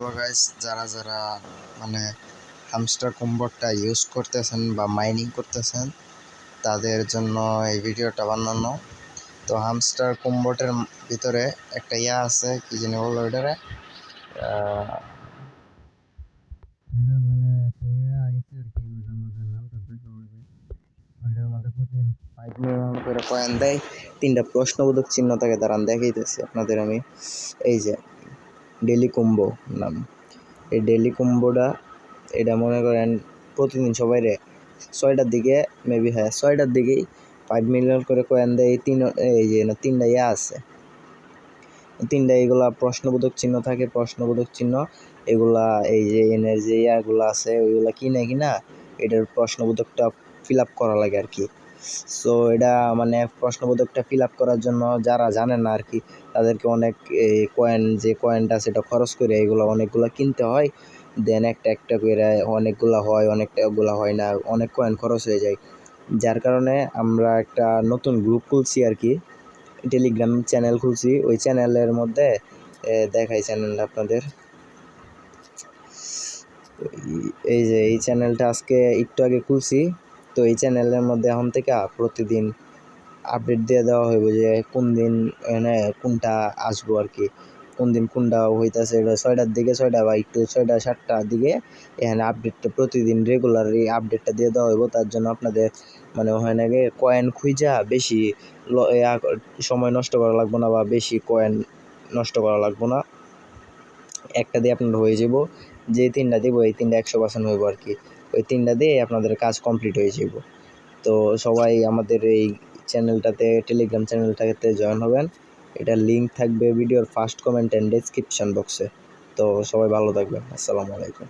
তো গাইস, যারা যারা মানে হামস্টার কম্বোটটা ইউজ করতেছেন বা মাইনিং করতেছেন তাদের জন্য এই ভিডিওটা বানানো। তো হামস্টার কম্বোটের ভিতরে একটা আছে, কি জানি বললো ওইটারে, করে কয়েন দেয়। তিনটা প্রশ্নবোধক চিহ্ন থাকে, দাঁড়ান দেখাইতেছি আপনাদের আমি। এই যে ডেলি কম্বো নাম, এই ডেলি কম্বোটা এটা মনে করেন প্রতিদিন সবাইরে 6টার দিকে, মেবি হ্যাঁ 6টার দিকেই 5 মিলিয়ন করে কয়েন দেয়। এই যে তিনটা আছে, তিনটা এগুলা প্রশ্নবোধক চিহ্ন থাকে। প্রশ্নবোধক চিহ্ন এগুলা এই যে এনের যে ইয়ারগুলো আছে ওইগুলা কিনা এটার প্রশ্নবোধকটা ফিল আপ করা লাগে আর কি। সো এটা মানে প্রশ্নবোধকটা ফিল আপ করার জন্য যারা জানেন না আর কি, তাদেরকে অনেক কয়েন, যে কয়েনটা সেটা খরচ করে এগুলো অনেকগুলো কিনতে হয়। দেন একটা একটা করে অনেকগুলো হয়, অনেকগুলো হয় না, অনেক কয়েন খরচ হয়ে যায়। যার কারণে আমরা একটা নতুন গ্রুপ খুলছি আর কি, টেলিগ্রাম চ্যানেল খুলছি। ওই চ্যানেলের মধ্যে দেখাই চ্যানেলটা আপনাদের। এই যে এই চ্যানেলটা আজকে একটু আগে খুলছি। তো এই চ্যানেলের মধ্যে এখন থেকে প্রতিদিন আপডেট দিয়ে দেওয়া হইব যে কোন দিন এনে কোনটা আসবো আর কি, কোন দিন কোনটা হইতেছে। এটা 6টার দিকে, 6টা বা একটু 6টা 7টার দিকে এখানে আপডেটটা প্রতিদিন রেগুলারলি আপডেটটা দিয়ে দেওয়া হইব। তার জন্য আপনাদের মানে ওখানে গিয়ে কয়েন খুঁজা বেশি সময় নষ্ট করা লাগবো না, বা বেশি কয়েন নষ্ট করা লাগবো না। একটা দিয়ে আপনার হয়ে যাব। যে তিনটা দিব এই তিনটা 100% হইব আর কি। ওই তিনটা দিয়ে আপনাদের কাজ কমপ্লিট হয়ে যাব। তো সবাই আমাদের এই চ্যানেলটাতে, টেলিগ্রাম চ্যানেলটাতে জয়েন হবেন। এটার লিঙ্ক থাকবে ভিডিওর ফার্স্ট কমেন্ট অ্যান্ড ডেসক্রিপশন বক্সে। তো সবাই ভালো থাকবেন। আসসালামু আলাইকুম।